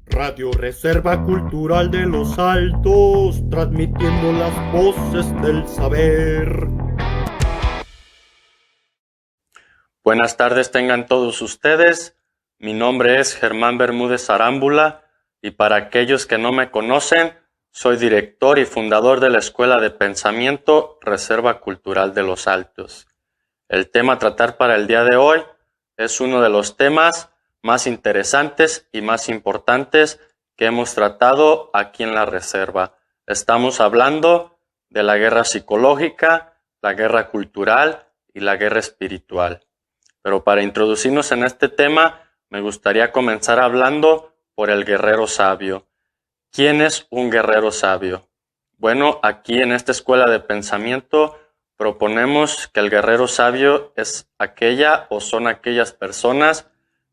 Radio Reserva Cultural de los Altos, transmitiendo las voces del saber. Buenas tardes tengan todos ustedes. Mi nombre es Germán Bermúdez Arámbula y para aquellos que no me conocen, soy director y fundador de la Escuela de Pensamiento Reserva Cultural de los Altos. El tema a tratar para el día de hoy es uno de los temas más interesantes y más importantes que hemos tratado aquí en la Reserva. Estamos hablando de la guerra psicológica, la guerra cultural y la guerra espiritual. Pero para introducirnos en este tema, me gustaría comenzar hablando por el guerrero sabio. ¿Quién es un guerrero sabio? Bueno, aquí en esta escuela de pensamiento proponemos que el guerrero sabio es aquella o son aquellas personas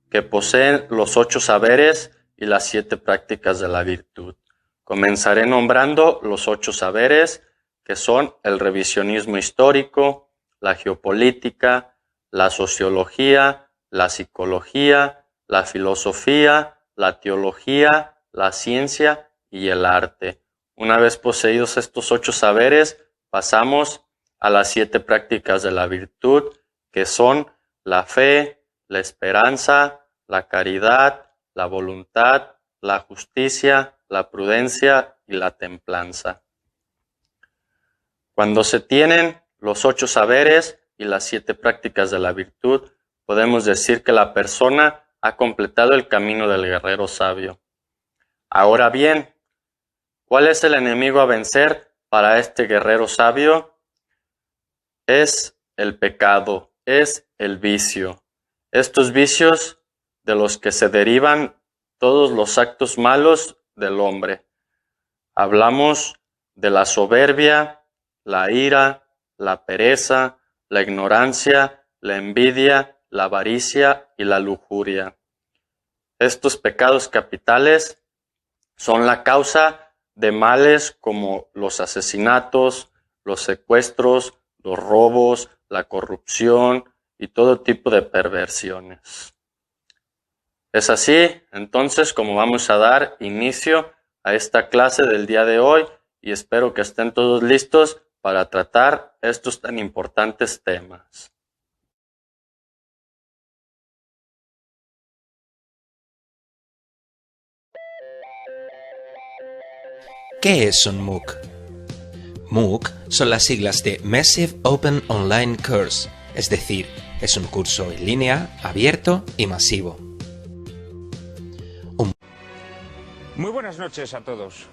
que poseen los 8 saberes y las 7 prácticas de la virtud. Comenzaré nombrando los 8 saberes, que son el revisionismo histórico, la geopolítica, la sociología, la psicología, la filosofía, la teología, la ciencia y el arte. Una vez poseídos estos 8 saberes, pasamos a las 7 prácticas de la virtud, que son la fe, la esperanza, la caridad, la voluntad, la justicia, la prudencia y la templanza. Cuando se tienen los 8 saberes y las 7 prácticas de la virtud, podemos decir que la persona ha completado el camino del guerrero sabio. Ahora bien, ¿cuál es el enemigo a vencer para este guerrero sabio? Es el pecado, es el vicio. Estos vicios de los que se derivan todos los actos malos del hombre. Hablamos de la soberbia, la ira, la pereza, la ignorancia, la envidia, la avaricia y la lujuria. Estos pecados capitales son la causa de males como los asesinatos, los secuestros, los robos, la corrupción y todo tipo de perversiones. Es así, entonces, como vamos a dar inicio a esta clase del día de hoy y espero que estén todos listos para tratar estos tan importantes temas. ¿Qué es un MOOC? MOOC son las siglas de Massive Open Online Course, es decir, es un curso en línea, abierto y masivo. Muy buenas noches a todos.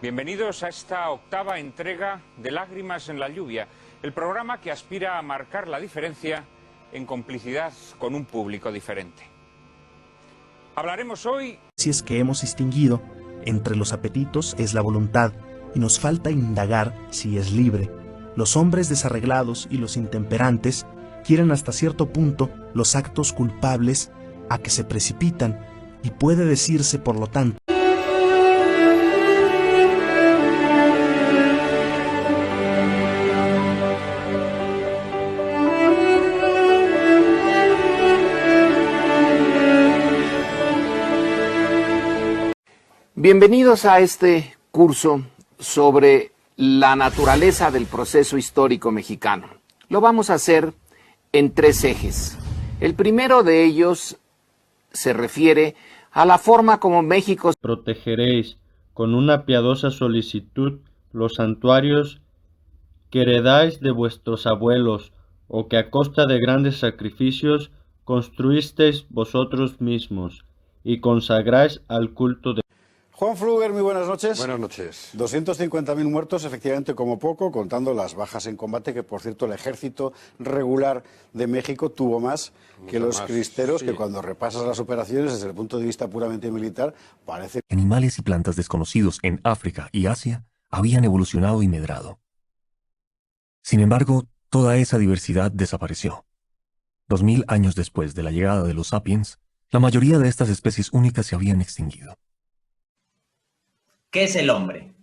Bienvenidos a esta 8ª entrega de Lágrimas en la lluvia, el programa que aspira a marcar la diferencia en complicidad con un público diferente. Hablaremos hoy... Si es que hemos distinguido entre los apetitos es la voluntad y nos falta indagar si es libre. Los hombres desarreglados y los intemperantes quieren hasta cierto punto los actos culpables a que se precipitan y puede decirse por lo tanto Bienvenidos a este curso sobre la naturaleza del proceso histórico mexicano. Lo vamos a hacer en 3 ejes. El primero de ellos se refiere a la forma como México... Protegeréis con una piadosa solicitud los santuarios que heredáis de vuestros abuelos o que a costa de grandes sacrificios construisteis vosotros mismos y consagráis al culto de... Juan Fluger, muy buenas noches. Buenas noches. 250.000 muertos, efectivamente, como poco, contando las bajas en combate, que por cierto el ejército regular de México tuvo más que los cristeros, sí. Que cuando repasas las operaciones desde el punto de vista puramente militar, parece... Animales y plantas desconocidos en África y Asia habían evolucionado y medrado. Sin embargo, toda esa diversidad desapareció. 2000 años después de la llegada de los sapiens, la mayoría de estas especies únicas se habían extinguido. ¿Qué es el hombre?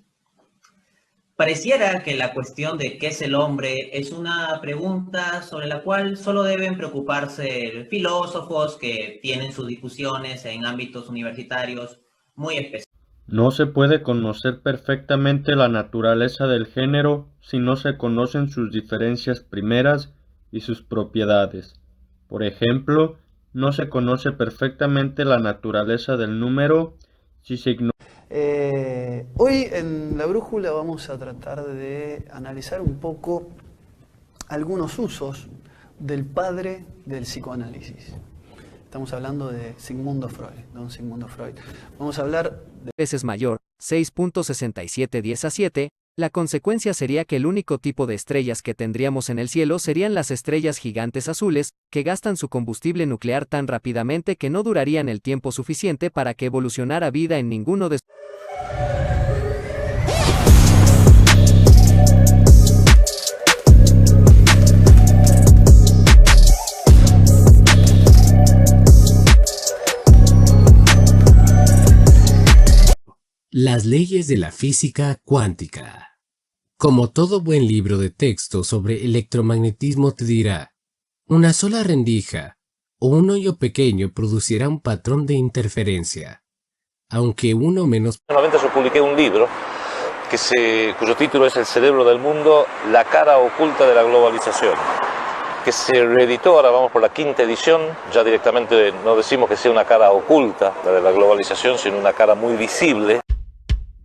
Pareciera que la cuestión de qué es el hombre es una pregunta sobre la cual solo deben preocuparse filósofos que tienen sus discusiones en ámbitos universitarios muy especial. No se puede conocer perfectamente la naturaleza del género si no se conocen sus diferencias primeras y sus propiedades. Por ejemplo, no se conoce perfectamente la naturaleza del número si se ignora. Hoy en La Brújula vamos a tratar de analizar un poco algunos usos del padre del psicoanálisis. Estamos hablando de Sigmund Freud, don Sigmund Freud. Vamos a hablar de veces mayor, 6.6710 a 7, la consecuencia sería que el único tipo de estrellas que tendríamos en el cielo serían las estrellas gigantes azules, que gastan su combustible nuclear tan rápidamente que no durarían el tiempo suficiente para que evolucionara vida en ninguno de Las leyes de la física cuántica. Como todo buen libro de texto sobre electromagnetismo te dirá, una sola rendija o un hoyo pequeño producirá un patrón de interferencia, aunque uno menos. Normalmente yo publiqué un libro cuyo título es El cerebro del mundo, la cara oculta de la globalización, que se reeditó, ahora vamos por la 5ª edición, ya directamente no decimos que sea una cara oculta la de la globalización, sino una cara muy visible.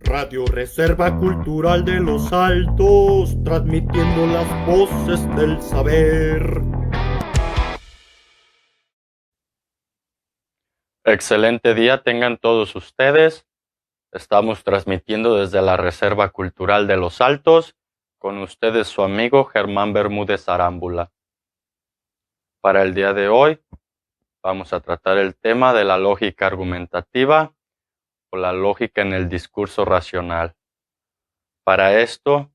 Radio Reserva Cultural de los Altos, transmitiendo las voces del saber. Excelente día tengan todos ustedes. Estamos transmitiendo desde la Reserva Cultural de los Altos, con ustedes su amigo Germán Bermúdez Arámbula. Para el día de hoy vamos a tratar el tema de la lógica argumentativa o la lógica en el discurso racional. Para esto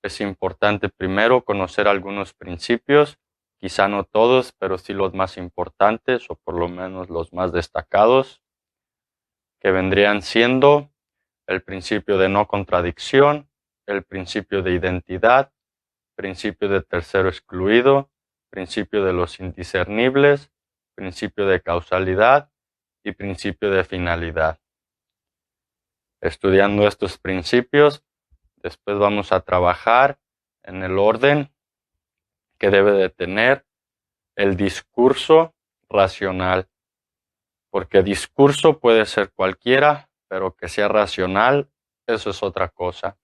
es importante primero conocer algunos principios, quizá no todos, pero sí los más importantes o por lo menos los más destacados, que vendrían siendo el principio de no contradicción, el principio de identidad, principio de tercero excluido, principio de los indiscernibles, principio de causalidad y principio de finalidad. Estudiando estos principios, después vamos a trabajar en el orden que debe de tener el discurso racional, porque discurso puede ser cualquiera, pero que sea racional, eso es otra cosa.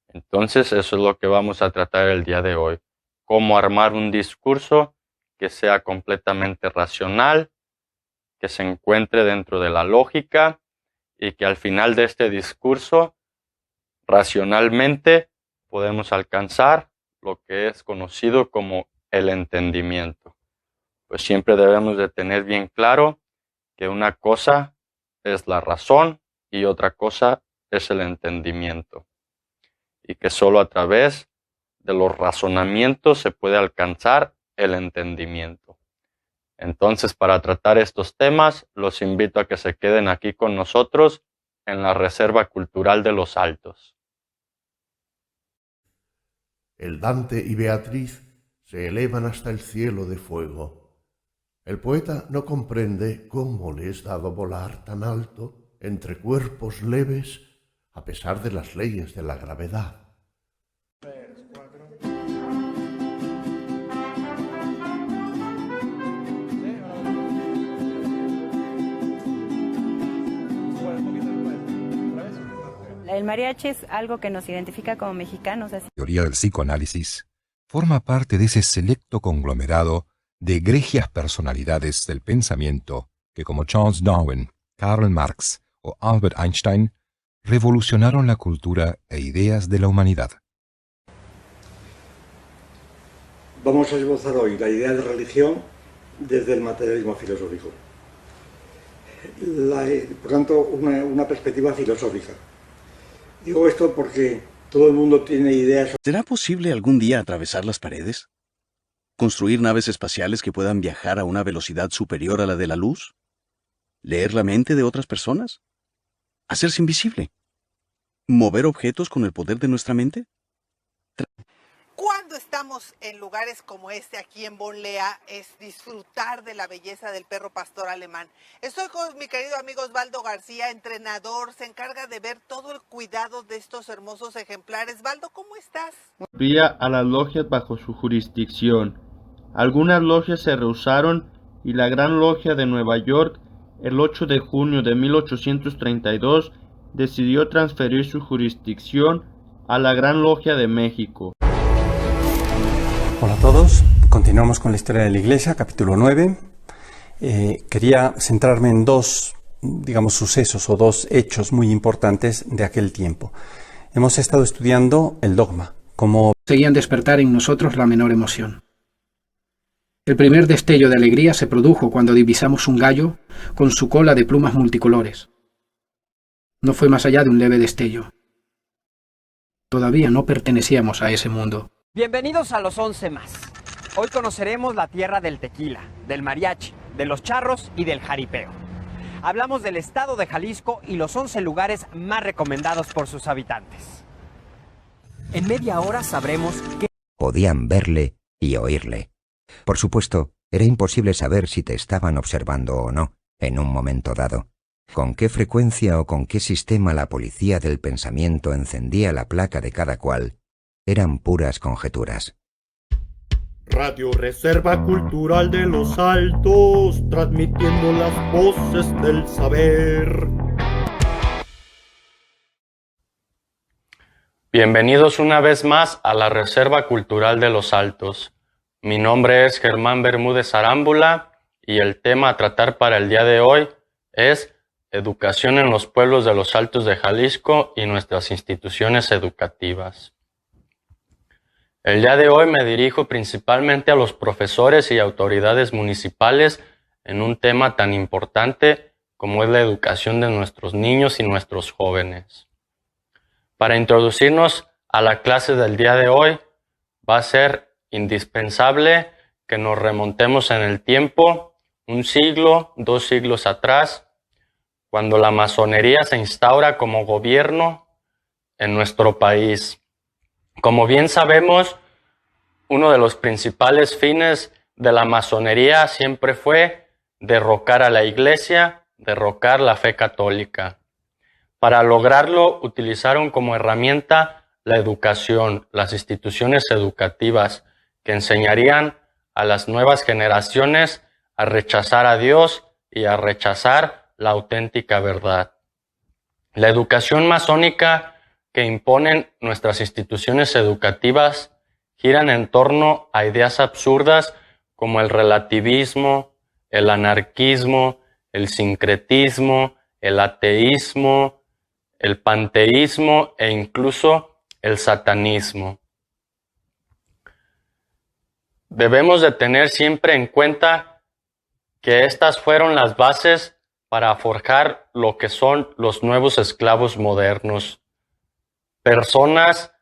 Entonces, eso es lo que vamos a tratar el día de hoy. Cómo armar un discurso que sea completamente racional, que se encuentre dentro de la lógica y que al final de este discurso, racionalmente, podemos alcanzar lo que es conocido como el entendimiento. Pues siempre debemos de tener bien claro que una cosa es la razón y otra cosa es el entendimiento. Y que solo a través de los razonamientos se puede alcanzar el entendimiento. Entonces, para tratar estos temas, los invito a que se queden aquí con nosotros en la Reserva Cultural de los Altos. El Dante y Beatriz se elevan hasta el cielo de fuego. El poeta no comprende cómo le es dado volar tan alto entre cuerpos leves a pesar de las leyes de la gravedad. El mariachi es algo que nos identifica como mexicanos. La teoría del psicoanálisis forma parte de ese selecto conglomerado de egregias personalidades del pensamiento que, como Charles Darwin, Karl Marx o Albert Einstein, revolucionaron la cultura e ideas de la humanidad. Vamos a esbozar hoy la idea de religión desde el materialismo filosófico. Por tanto, una perspectiva filosófica. Digo esto porque todo el mundo tiene ideas. ¿Será posible algún día atravesar las paredes? ¿Construir naves espaciales que puedan viajar a una velocidad superior a la de la luz? ¿Leer la mente de otras personas? ¿Hacerse invisible? ¿Mover objetos con el poder de nuestra mente? cuando estamos en lugares como este aquí en Bonlea es disfrutar de la belleza del perro pastor alemán. Estoy con mi querido amigo Osvaldo García, entrenador, se encarga de ver todo el cuidado de estos hermosos ejemplares. Osvaldo, ¿cómo estás? Vía a las logias bajo su jurisdicción. Algunas logias se rehusaron y la Gran Logia de Nueva York, el 8 de junio de 1832, decidió transferir su jurisdicción a la Gran Logia de México. Hola a todos, continuamos con la historia de la Iglesia, capítulo 9. Quería centrarme en dos, sucesos o dos hechos muy importantes de aquel tiempo. Hemos estado estudiando el dogma, cómo conseguían despertar en nosotros la menor emoción. El primer destello de alegría se produjo cuando divisamos un gallo con su cola de plumas multicolores. No fue más allá de un leve destello. Todavía no pertenecíamos a ese mundo. Bienvenidos a los 11 más. Hoy conoceremos la tierra del tequila, del mariachi, de los charros y del jaripeo. Hablamos del estado de Jalisco y los 11 lugares más recomendados por sus habitantes. En media hora sabremos qué podían verle y oírle. Por supuesto, era imposible saber si te estaban observando o no, en un momento dado. Con qué frecuencia o con qué sistema la policía del pensamiento encendía la placa de cada cual eran puras conjeturas. Radio Reserva Cultural de los Altos, transmitiendo las voces del saber. Bienvenidos una vez más a la Reserva Cultural de los Altos. Mi nombre es Germán Bermúdez Arámbula y el tema a tratar para el día de hoy es educación en los pueblos de los Altos de Jalisco y nuestras instituciones educativas. El día de hoy me dirijo principalmente a los profesores y autoridades municipales en un tema tan importante como es la educación de nuestros niños y nuestros jóvenes. Para introducirnos a la clase del día de hoy, va a ser indispensable que nos remontemos en el tiempo, 1 siglo, 2 siglos atrás, cuando la masonería se instaura como gobierno en nuestro país. Como bien sabemos, uno de los principales fines de la masonería siempre fue derrocar a la Iglesia, derrocar la fe católica. Para lograrlo, utilizaron como herramienta la educación, las instituciones educativas, que enseñarían a las nuevas generaciones a rechazar a Dios y a rechazar la auténtica verdad. La educación masónica que imponen nuestras instituciones educativas giran en torno a ideas absurdas como el relativismo, el anarquismo, el sincretismo, el ateísmo, el panteísmo e incluso el satanismo. Debemos de tener siempre en cuenta que estas fueron las bases para forjar lo que son los nuevos esclavos modernos. Personas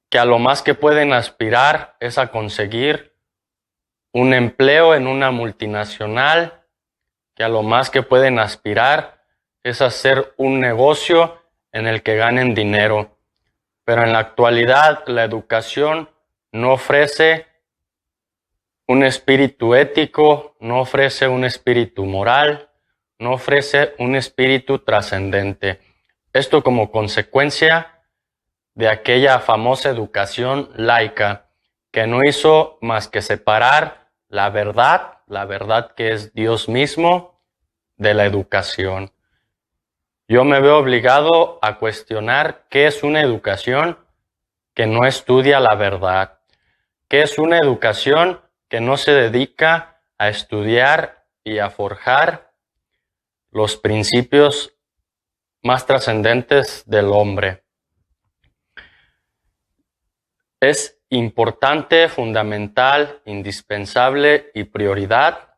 que a lo más que pueden aspirar es a conseguir un empleo en una multinacional, que a lo más que pueden aspirar es hacer un negocio en el que ganen dinero. Pero en la actualidad la educación no ofrece un espíritu ético, no ofrece un espíritu moral, no ofrece un espíritu trascendente. Esto como consecuencia de aquella famosa educación laica que no hizo más que separar la verdad que es Dios mismo, de la educación. Yo me veo obligado a cuestionar qué es una educación que no estudia la verdad, qué es una educación que no se dedica a estudiar y a forjar los principios más trascendentes del hombre. Es importante, fundamental, indispensable y prioridad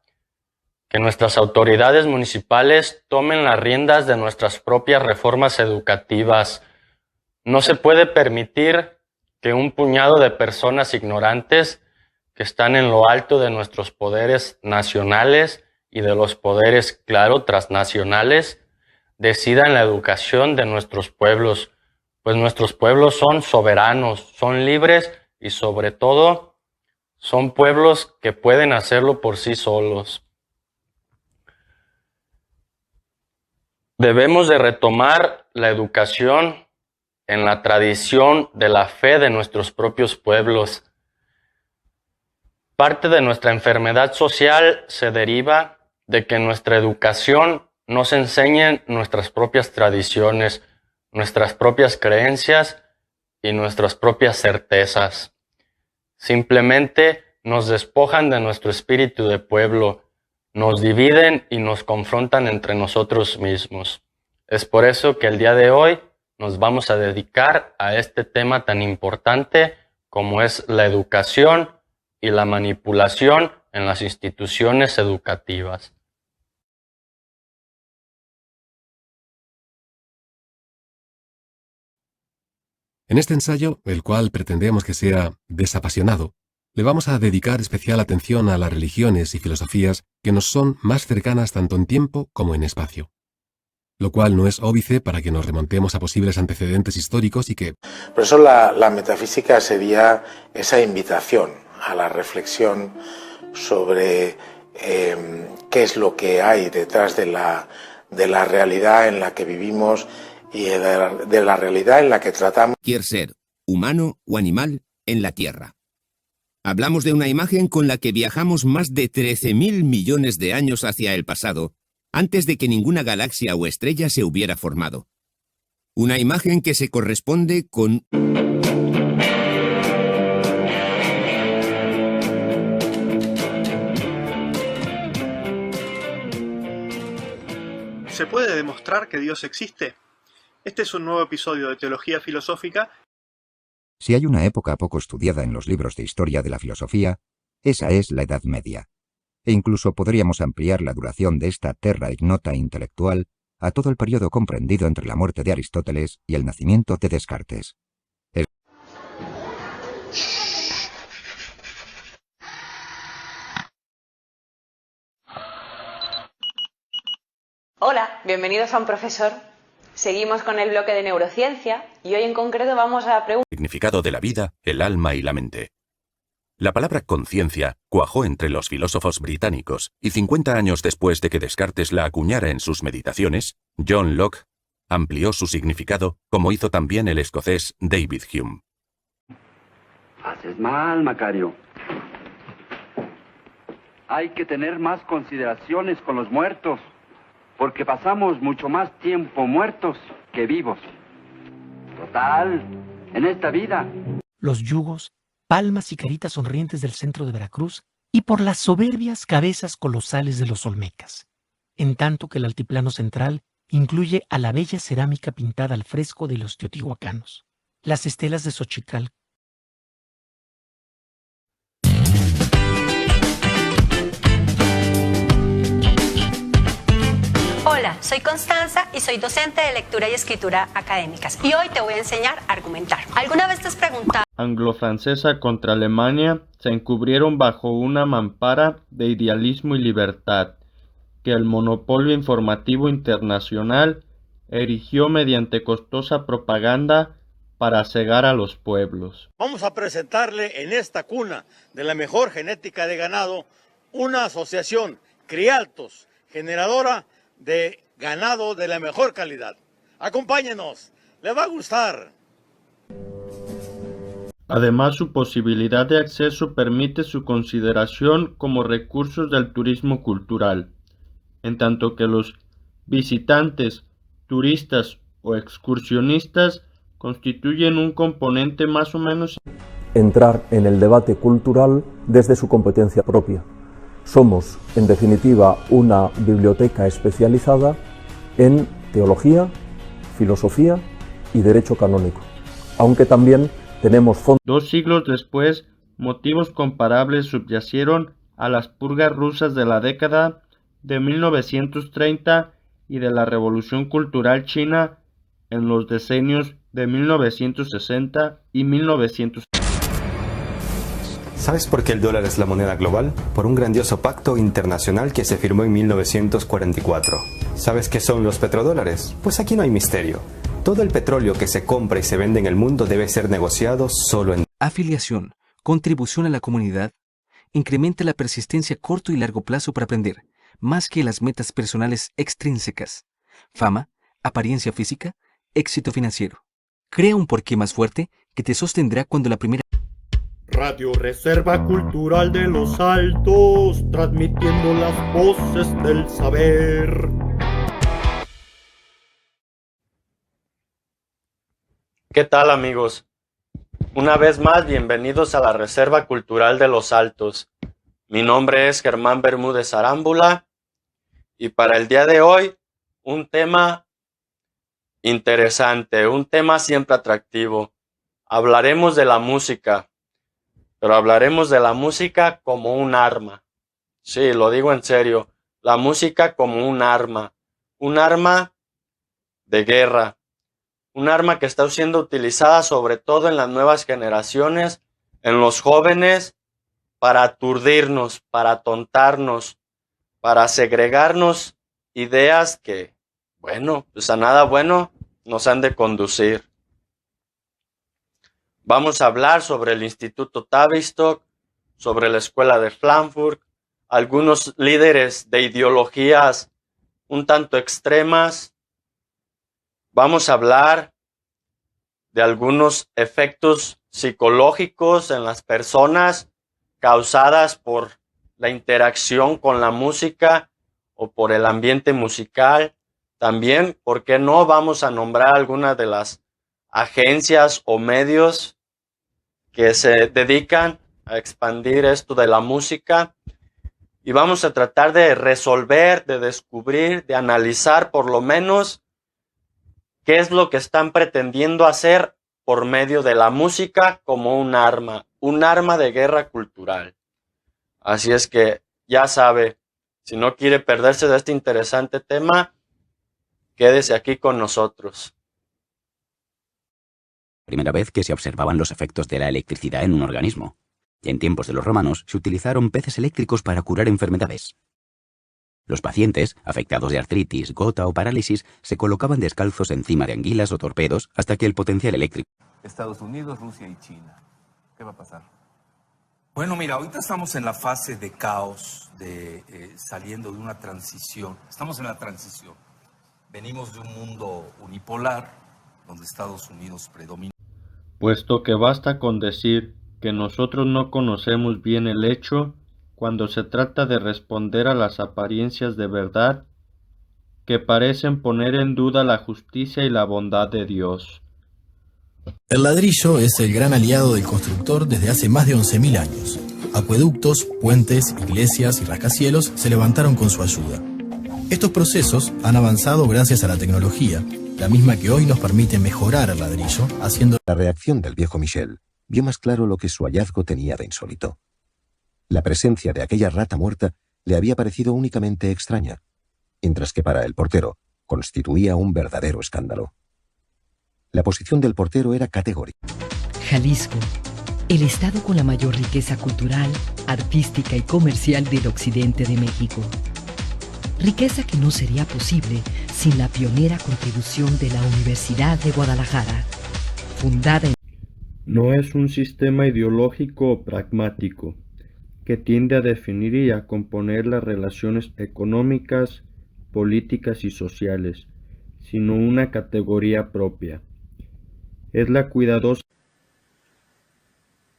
que nuestras autoridades municipales tomen las riendas de nuestras propias reformas educativas. No se puede permitir que un puñado de personas ignorantes que están en lo alto de nuestros poderes nacionales y de los poderes, claro, transnacionales, decidan la educación de nuestros pueblos. pues nuestros pueblos son soberanos, son libres y sobre todo son pueblos que pueden hacerlo por sí solos. Debemos de retomar la educación en la tradición de la fe de nuestros propios pueblos. Parte de nuestra enfermedad social se deriva de que en nuestra educación nos enseñen nuestras propias tradiciones, nuestras propias creencias y nuestras propias certezas. Simplemente nos despojan de nuestro espíritu de pueblo, nos dividen y nos confrontan entre nosotros mismos. Es por eso que el día de hoy nos vamos a dedicar a este tema tan importante como es la educación y la manipulación en las instituciones educativas. En este ensayo, el cual pretendemos que sea desapasionado, le vamos a dedicar especial atención a las religiones y filosofías que nos son más cercanas tanto en tiempo como en espacio. Lo cual no es óbice para que nos remontemos a posibles antecedentes históricos y que... Por eso la metafísica sería esa invitación a la reflexión sobre qué es lo que hay detrás de la realidad en la que vivimos y de la realidad en la que tratamos. Cualquier ser, humano o animal, en la Tierra. Hablamos de una imagen con la que viajamos más de 13.000 millones de años hacia el pasado, antes de que ninguna galaxia o estrella se hubiera formado. Una imagen que se corresponde con... ¿Se puede demostrar que Dios existe? Este es un nuevo episodio de Teología Filosófica. Si hay una época poco estudiada en los libros de historia de la filosofía, esa es la Edad Media. E incluso podríamos ampliar la duración de esta terra ignota intelectual a todo el periodo comprendido entre la muerte de Aristóteles y el nacimiento de Descartes. Hola, bienvenidos a Un Profesor. Seguimos con el bloque de neurociencia y hoy en concreto vamos a preguntar... Significado de la vida, el alma y la mente. La palabra conciencia cuajó entre los filósofos británicos y 50 años después de que Descartes la acuñara en sus meditaciones, John Locke amplió su significado como hizo también el escocés David Hume. Haces mal, Macario. Hay que tener más consideraciones con los muertos, porque pasamos mucho más tiempo muertos que vivos. Total, en esta vida. Los yugos, palmas y caritas sonrientes del centro de Veracruz y por las soberbias cabezas colosales de los olmecas, en tanto que el altiplano central incluye a la bella cerámica pintada al fresco de los teotihuacanos, las estelas de Xochicalco. Hola, soy Constanza y soy docente de lectura y escritura académicas y hoy te voy a enseñar a argumentar. ¿Alguna vez te has preguntado? Anglo-francesa contra Alemania se encubrieron bajo una mampara de idealismo y libertad que el monopolio informativo internacional erigió mediante costosa propaganda para cegar a los pueblos. Vamos a presentarle en esta cuna de la mejor genética de ganado una asociación Crialtos, generadora de ganado de la mejor calidad. Acompáñenos, le va a gustar. Además, su posibilidad de acceso permite su consideración como recursos del turismo cultural, en tanto que los visitantes, turistas o excursionistas constituyen un componente más o menos... Entrar en el debate cultural desde su competencia propia. Somos, en definitiva, una biblioteca especializada en teología, filosofía y derecho canónico, aunque también tenemos fondos. 2 siglos después, motivos comparables subyacieron a las purgas rusas de la década de 1930 y de la Revolución Cultural China en los decenios de 1960 y 1970. ¿Sabes por qué el dólar es la moneda global? Por un grandioso pacto internacional que se firmó en 1944. ¿Sabes qué son los petrodólares? Pues aquí no hay misterio. Todo el petróleo que se compra y se vende en el mundo debe ser negociado solo en afiliación, contribución a la comunidad, incrementa la persistencia a corto y largo plazo para aprender, más que las metas personales extrínsecas. Fama, apariencia física, éxito financiero. Crea un porqué más fuerte que te sostendrá cuando la primera... Radio Reserva Cultural de los Altos, transmitiendo las voces del saber. ¿Qué tal, amigos? Una vez más, bienvenidos a la Reserva Cultural de los Altos. Mi nombre es Germán Bermúdez Arámbula y para el día de hoy un tema interesante, un tema siempre atractivo. Hablaremos de la música, pero hablaremos de la música como un arma. Sí, lo digo en serio, la música como un arma de guerra. Un arma que está siendo utilizada sobre todo en las nuevas generaciones, en los jóvenes, para aturdirnos, para atontarnos, para segregarnos ideas que, bueno, pues a nada bueno nos han de conducir. Vamos a hablar sobre el Instituto Tavistock, sobre la Escuela de Frankfurt, algunos líderes de ideologías un tanto extremas. Vamos a hablar de algunos efectos psicológicos en las personas causadas por la interacción con la música o por el ambiente musical. También, ¿por qué no? Vamos a nombrar algunas de las agencias o medios que se dedican a expandir esto de la música. Y vamos a tratar de resolver, de descubrir, de analizar por lo menos qué es lo que están pretendiendo hacer por medio de la música como un arma de guerra cultural. Así es que ya sabe, si no quiere perderse de este interesante tema, quédese aquí con nosotros. Primera vez que se observaban los efectos de la electricidad en un organismo. En tiempos de los romanos se utilizaron peces eléctricos para curar enfermedades. Los pacientes, afectados de artritis, gota o parálisis, se colocaban descalzos encima de anguilas o torpedos hasta que el potencial eléctrico... Estados Unidos, Rusia y China. ¿Qué va a pasar? Bueno, mira, ahorita estamos en la fase de caos, saliendo de una transición. Estamos en la transición. Venimos de un mundo unipolar, donde Estados Unidos predomina. Puesto que basta con decir que nosotros no conocemos bien el hecho, cuando se trata de responder a las apariencias de verdad que parecen poner en duda la justicia y la bondad de Dios. El ladrillo es el gran aliado del constructor desde hace más de 11.000 años. Acueductos, puentes, iglesias y rascacielos se levantaron con su ayuda. Estos procesos han avanzado gracias a la tecnología, la misma que hoy nos permite mejorar el ladrillo, haciendo... La reacción del viejo Michel vio más claro lo que su hallazgo tenía de insólito. La presencia de aquella rata muerta le había parecido únicamente extraña, mientras que para el portero constituía un verdadero escándalo. La posición del portero era categórica. Jalisco, el estado con la mayor riqueza cultural, artística y comercial del occidente de México. Riqueza que no sería posible sin la pionera contribución de la Universidad de Guadalajara, fundada en... No es un sistema ideológico o pragmático que tiende a definir y a componer las relaciones económicas, políticas y sociales, sino una categoría propia. Es la cuidadosa...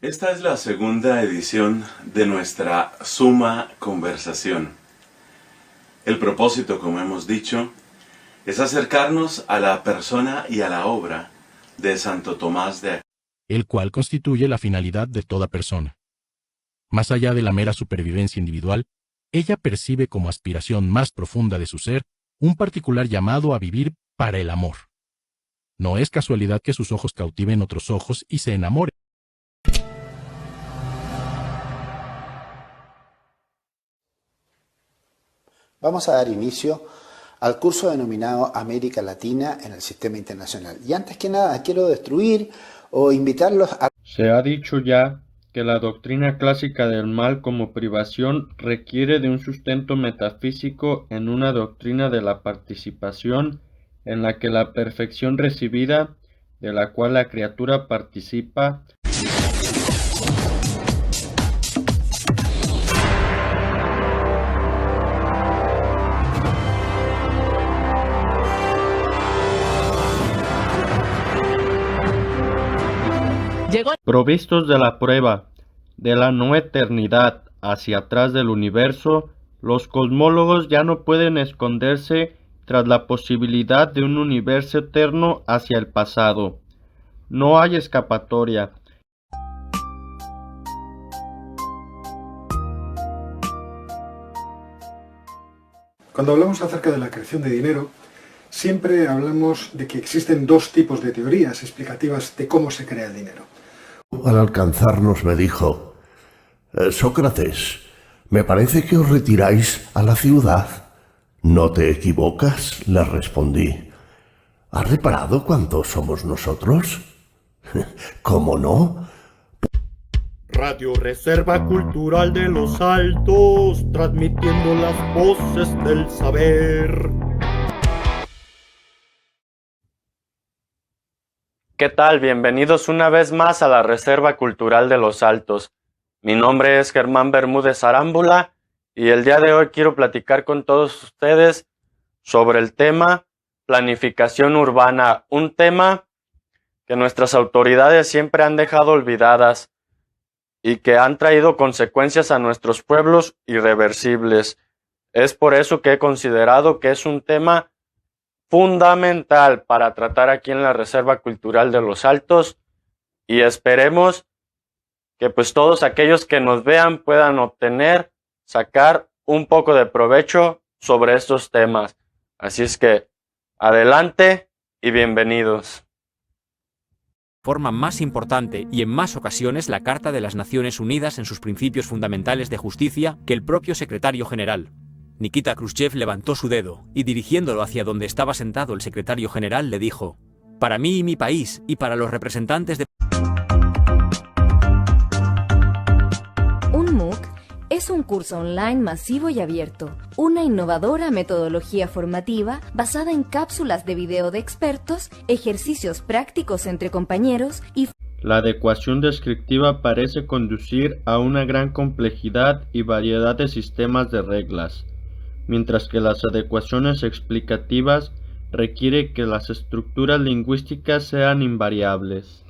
Esta es la segunda edición de nuestra Suma Conversación. El propósito, como hemos dicho, es acercarnos a la persona y a la obra de Santo Tomás de Aquino, el cual constituye la finalidad de toda persona. Más allá de la mera supervivencia individual, ella percibe como aspiración más profunda de su ser un particular llamado a vivir para el amor. No es casualidad que sus ojos cautiven otros ojos y se enamoren. Vamos a dar inicio al curso denominado América Latina en el Sistema Internacional. Y antes que nada quiero destruir o invitarlos a... Se ha dicho ya que la doctrina clásica del mal como privación requiere de un sustento metafísico en una doctrina de la participación en la que la perfección recibida, de la cual la criatura participa, provistos de la prueba de la no eternidad hacia atrás del universo, los cosmólogos ya no pueden esconderse tras la posibilidad de un universo eterno hacia el pasado. No hay escapatoria. Cuando hablamos acerca de la creación de dinero, siempre hablamos de que existen dos tipos de teorías explicativas de cómo se crea el dinero. Al alcanzarnos me dijo: Sócrates, me parece que os retiráis a la ciudad. ¿No te equivocas?, le respondí. ¿Has reparado cuántos somos nosotros? ¿Cómo no? Radio Reserva Cultural de los Altos, transmitiendo las voces del saber. ¿Qué tal? Bienvenidos una vez más a la Reserva Cultural de los Altos. Mi nombre es Germán Bermúdez Arámbula y el día de hoy quiero platicar con todos ustedes sobre el tema planificación urbana, un tema que nuestras autoridades siempre han dejado olvidadas y que han traído consecuencias a nuestros pueblos irreversibles. Es por eso que he considerado que es un tema fundamental para tratar aquí en la Reserva Cultural de los Altos y esperemos que pues todos aquellos que nos vean puedan sacar un poco de provecho sobre estos temas. Así es que adelante y bienvenidos. Forma más importante y en más ocasiones la Carta de las Naciones Unidas en sus principios fundamentales de justicia que el propio secretario general. Nikita Khrushchev levantó su dedo y dirigiéndolo hacia donde estaba sentado el secretario general le dijo: «Para mí y mi país y para los representantes de...». Un MOOC es un curso online masivo y abierto, una innovadora metodología formativa basada en cápsulas de video de expertos, ejercicios prácticos entre compañeros y... La adecuación descriptiva parece conducir a una gran complejidad y variedad de sistemas de reglas, mientras que las adecuaciones explicativas requiere que las estructuras lingüísticas sean invariables.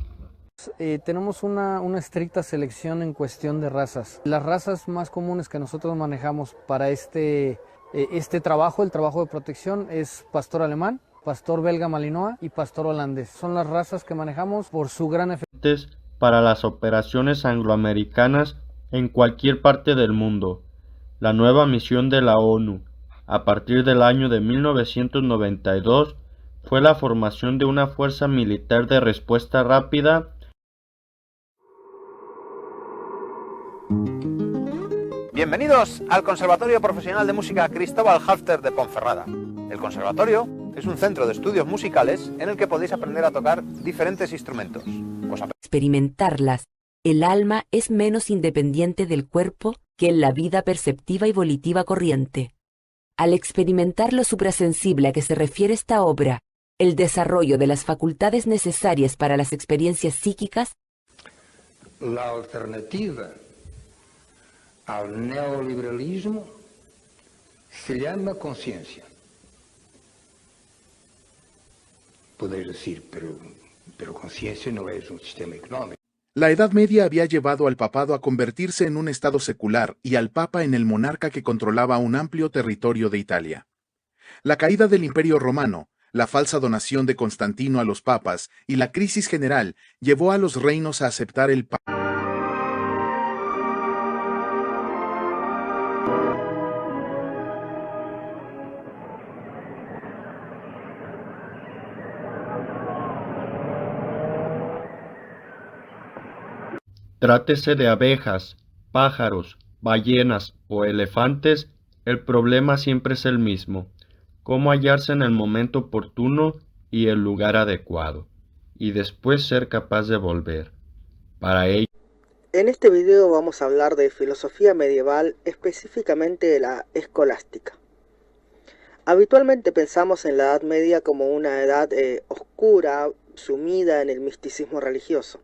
Tenemos una estricta selección en cuestión de razas. Las razas más comunes que nosotros manejamos para este trabajo, el trabajo de protección, es pastor alemán, pastor belga malinois y pastor holandés. Son las razas que manejamos por su gran efectividad para las operaciones angloamericanas en cualquier parte del mundo. La nueva misión de la ONU, a partir del año de 1992, fue la formación de una fuerza militar de respuesta rápida. Bienvenidos al Conservatorio Profesional de Música Cristóbal Halfter de Ponferrada. El conservatorio es un centro de estudios musicales en el que podéis aprender a tocar diferentes instrumentos. Experimentarlas. El alma es menos independiente del cuerpo que en la vida perceptiva y volitiva corriente. Al experimentar lo suprasensible a que se refiere esta obra, el desarrollo de las facultades necesarias para las experiencias psíquicas, la alternativa al neoliberalismo se llama conciencia. Podéis decir, pero conciencia no es un sistema económico. La Edad Media había llevado al papado a convertirse en un estado secular y al papa en el monarca que controlaba un amplio territorio de Italia. La caída del Imperio Romano, la falsa donación de Constantino a los papas y la crisis general llevó a los reinos a aceptar el papa. Trátese de abejas, pájaros, ballenas o elefantes, el problema siempre es el mismo: cómo hallarse en el momento oportuno y el lugar adecuado, y después ser capaz de volver. Para ello, en este video vamos a hablar de filosofía medieval, específicamente de la escolástica. Habitualmente pensamos en la Edad Media como una edad oscura, sumida en el misticismo religioso.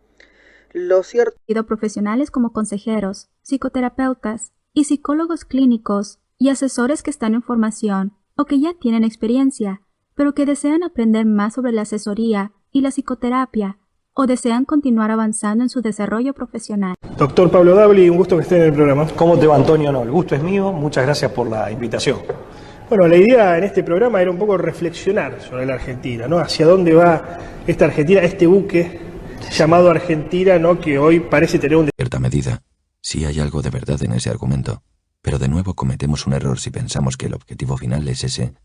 Lo cierto profesionales como consejeros, psicoterapeutas y psicólogos clínicos y asesores que están en formación o que ya tienen experiencia, pero que desean aprender más sobre la asesoría y la psicoterapia o desean continuar avanzando en su desarrollo profesional. Doctor Pablo Dabli, un gusto que esté en el programa. ¿Cómo te va, Antonio? No, el gusto es mío. Muchas gracias por la invitación. Bueno, la idea en este programa era un poco reflexionar sobre la Argentina, ¿no? Hacia dónde va esta Argentina, este buque llamado Argentina, ¿no? Que hoy parece tener un... En cierta medida, sí hay algo de verdad en ese argumento, pero de nuevo cometemos un error si pensamos que el objetivo final es ese,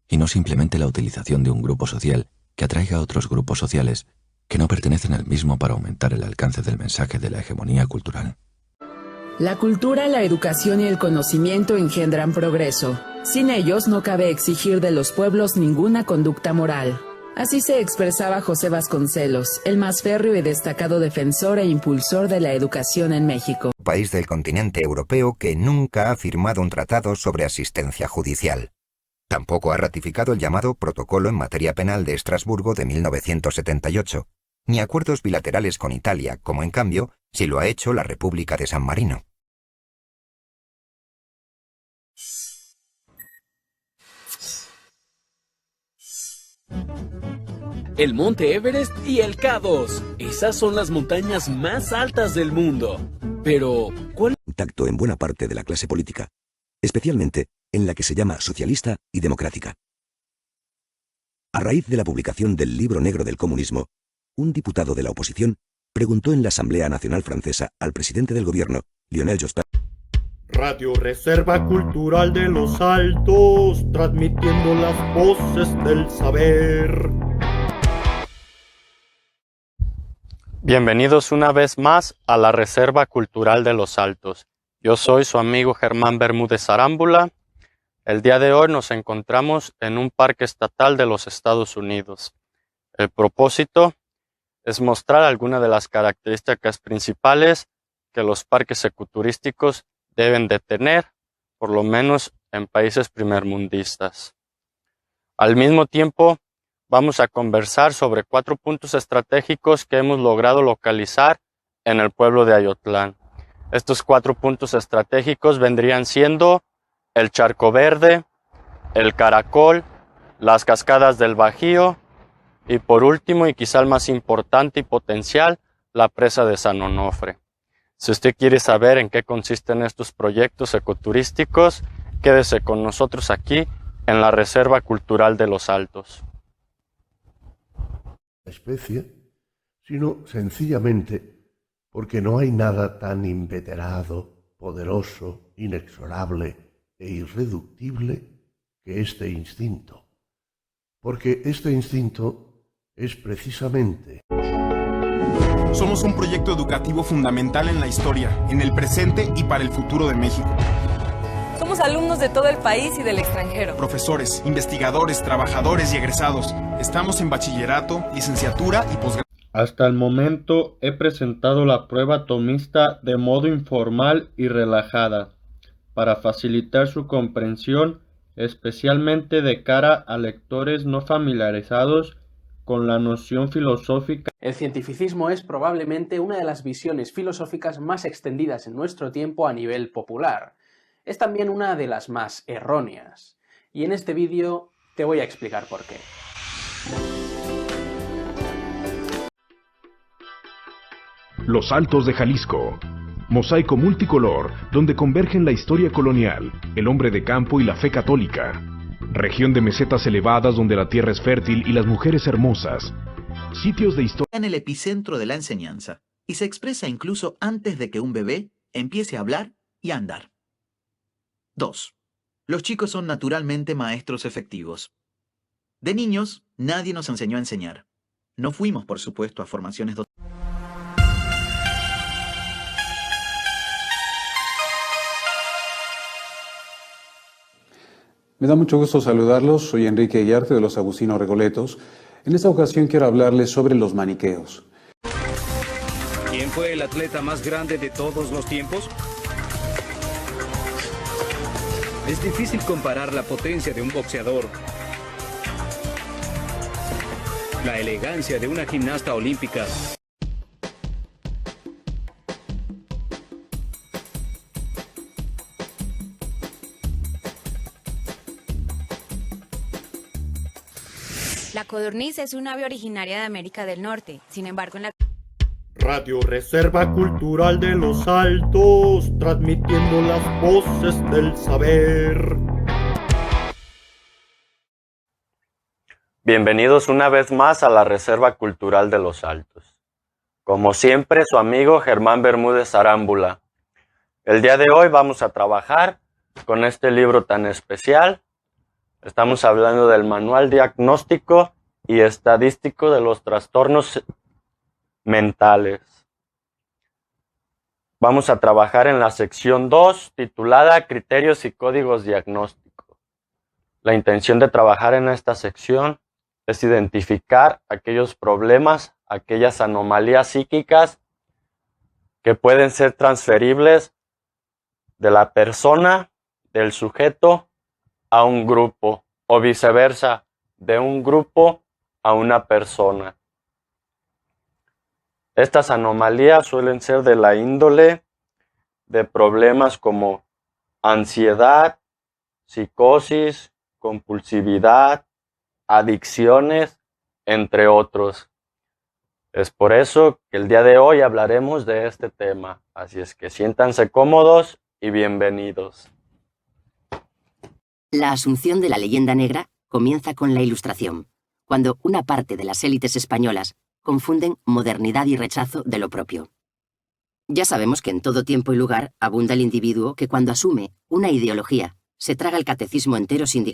y no simplemente la utilización de un grupo social que atraiga a otros grupos sociales que no pertenecen al mismo para aumentar el alcance del mensaje de la hegemonía cultural. La cultura, la educación y el conocimiento engendran progreso. Sin ellos no cabe exigir de los pueblos ninguna conducta moral. Así se expresaba José Vasconcelos, el más férreo y destacado defensor e impulsor de la educación en México. País del continente europeo que nunca ha firmado un tratado sobre asistencia judicial. Tampoco ha ratificado el llamado Protocolo en materia penal de Estrasburgo de 1978, ni acuerdos bilaterales con Italia, como en cambio sí lo ha hecho la República de San Marino. El Monte Everest y el K2. Esas son las montañas más altas del mundo. Pero, ¿cuál? Contacto en buena parte de la clase política, especialmente en la que se llama socialista y democrática. A raíz de la publicación del Libro Negro del Comunismo, un diputado de la oposición preguntó en la Asamblea Nacional Francesa al presidente del gobierno, Lionel Jospin. Radio Reserva Cultural de los Altos, transmitiendo las voces del saber. Bienvenidos una vez más a la Reserva Cultural de los Altos. Yo soy su amigo Germán Bermúdez Arámbula. El día de hoy nos encontramos en un parque estatal de los Estados Unidos. El propósito es mostrar algunas de las características principales que los parques ecoturísticos deben de tener, por lo menos en países primermundistas. Al mismo tiempo, vamos a conversar sobre 4 puntos estratégicos que hemos logrado localizar en el pueblo de Ayotlán. Estos 4 puntos estratégicos vendrían siendo el Charco Verde, el Caracol, las Cascadas del Bajío y por último, y quizá el más importante y potencial, la presa de San Onofre. Si usted quiere saber en qué consisten estos proyectos ecoturísticos, quédese con nosotros aquí en la Reserva Cultural de los Altos. Especie, sino sencillamente porque no hay nada tan inveterado, poderoso, inexorable e irreductible que este instinto. Porque este instinto es precisamente... Somos un proyecto educativo fundamental en la historia, en el presente y para el futuro de México. Somos alumnos de todo el país y del extranjero. Profesores, investigadores, trabajadores y egresados. Estamos en bachillerato, licenciatura y posgrado. Hasta el momento he presentado la prueba tomista de modo informal y relajada, para facilitar su comprensión, especialmente de cara a lectores no familiarizados con la noción filosófica. El cientificismo es probablemente una de las visiones filosóficas más extendidas en nuestro tiempo a nivel popular. Es también una de las más erróneas. Y en este vídeo te voy a explicar por qué. Los Altos de Jalisco. Mosaico multicolor, donde convergen la historia colonial, el hombre de campo y la fe católica. Región de mesetas elevadas donde la tierra es fértil y las mujeres hermosas. Sitios de historia en el epicentro de la enseñanza y se expresa incluso antes de que un bebé empiece a hablar y a andar. 2. Los chicos son naturalmente maestros efectivos. De niños, nadie nos enseñó a enseñar. No fuimos, por supuesto, a formaciones docentes. Me da mucho gusto saludarlos, soy Enrique Guillarte de los Agustinos Recoletos. En esta ocasión quiero hablarles sobre los maniqueos. ¿Quién fue el atleta más grande de todos los tiempos? Es difícil comparar la potencia de un boxeador, la elegancia de una gimnasta olímpica, La codorniz es un ave originaria de América del Norte. Sin embargo, en la Radio Reserva Cultural de los Altos, transmitiendo las voces del saber. Bienvenidos una vez más a la Reserva Cultural de los Altos. Como siempre, su amigo Germán Bermúdez Arámbula. El día de hoy vamos a trabajar con este libro tan especial. Estamos hablando del Manual Diagnóstico y Estadístico de los Trastornos Mentales. Vamos a trabajar en la sección 2, titulada Criterios y Códigos Diagnósticos. La intención de trabajar en esta sección es identificar aquellos problemas, aquellas anomalías psíquicas que pueden ser transferibles de la persona, del sujeto, a un grupo, o viceversa, de un grupo a una persona. Estas anomalías suelen ser de la índole de problemas como ansiedad, psicosis, compulsividad, adicciones, entre otros. Es por eso que el día de hoy hablaremos de este tema. Así es que siéntanse cómodos y bienvenidos. La asunción de la leyenda negra comienza con la Ilustración, cuando una parte de las élites españolas confunden modernidad y rechazo de lo propio. Ya sabemos que en todo tiempo y lugar abunda el individuo que cuando asume una ideología se traga el catecismo entero sin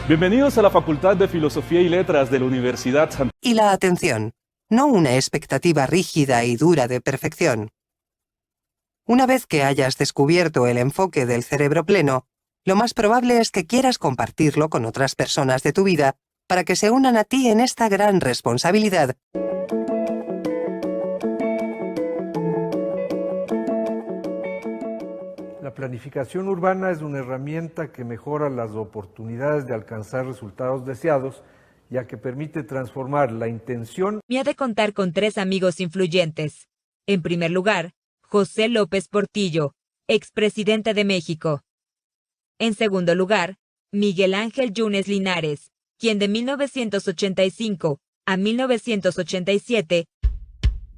Bienvenidos a la Facultad de Filosofía y Letras de la Universidad San... Y la atención, no una expectativa rígida y dura de perfección. Una vez que hayas descubierto el enfoque del cerebro pleno, lo más probable es que quieras compartirlo con otras personas de tu vida para que se unan a ti en esta gran responsabilidad. La planificación urbana es una herramienta que mejora las oportunidades de alcanzar resultados deseados, ya que permite transformar la intención. Me ha de contar con 3 amigos influyentes. En primer lugar, José López Portillo, expresidente de México. En segundo lugar, Miguel Ángel Yunes Linares, quien de 1985 a 1987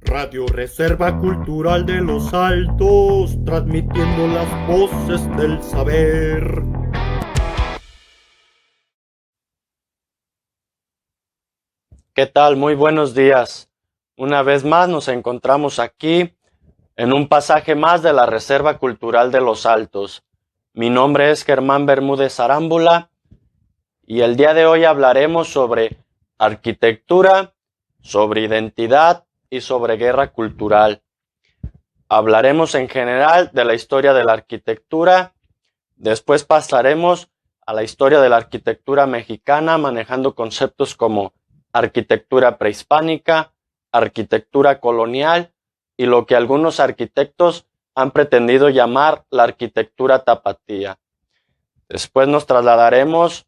Radio Reserva Cultural de los Altos, transmitiendo las voces del saber. ¿Qué tal? Muy buenos días. Una vez más nos encontramos aquí en un pasaje más de la Reserva Cultural de los Altos. Mi nombre es Germán Bermúdez Arámbula y el día de hoy hablaremos sobre arquitectura, sobre identidad y sobre guerra cultural. Hablaremos en general de la historia de la arquitectura, después pasaremos a la historia de la arquitectura mexicana manejando conceptos como arquitectura prehispánica, arquitectura colonial y lo que algunos arquitectos han pretendido llamar la arquitectura tapatía. Después nos trasladaremos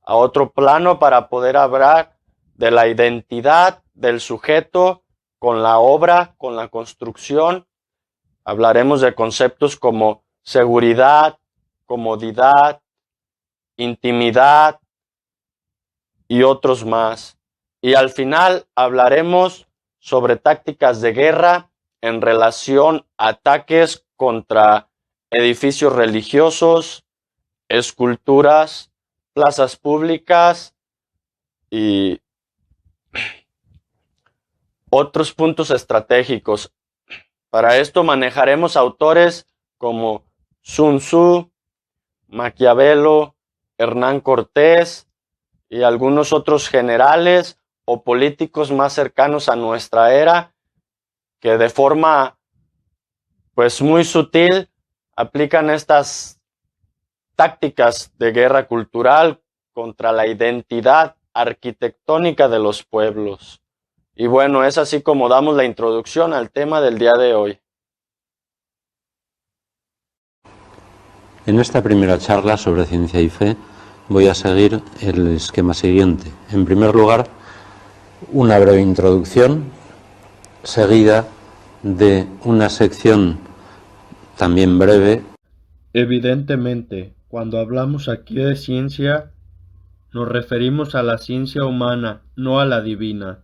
a otro plano para poder hablar de la identidad del sujeto con la obra, con la construcción. Hablaremos de conceptos como seguridad, comodidad, intimidad y otros más. Y al final hablaremos sobre tácticas de guerra en relación a ataques contra edificios religiosos, esculturas, plazas públicas y otros puntos estratégicos. Para esto manejaremos autores como Sun Tzu, Maquiavelo, Hernán Cortés y algunos otros generales o políticos más cercanos a nuestra era que de forma pues muy sutil aplican estas tácticas de guerra cultural contra la identidad arquitectónica de los pueblos. Y bueno, es así como damos la introducción al tema del día de hoy. En esta primera charla sobre ciencia y fe voy a seguir el esquema siguiente. En primer lugar, una breve introducción, seguida de una sección también breve. Evidentemente, cuando hablamos aquí de ciencia, nos referimos a la ciencia humana, no a la divina.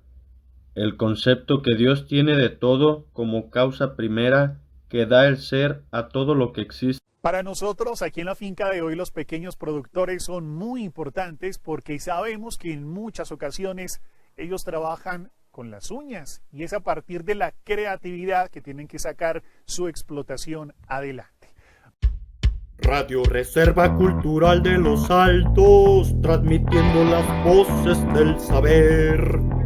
El concepto que Dios tiene de todo como causa primera que da el ser a todo lo que existe. Para nosotros, aquí en la finca de hoy, los pequeños productores son muy importantes porque sabemos que en muchas ocasiones ellos trabajan con las uñas y es a partir de la creatividad que tienen que sacar su explotación adelante. Radio Reserva Cultural de los Altos, transmitiendo las voces del saber.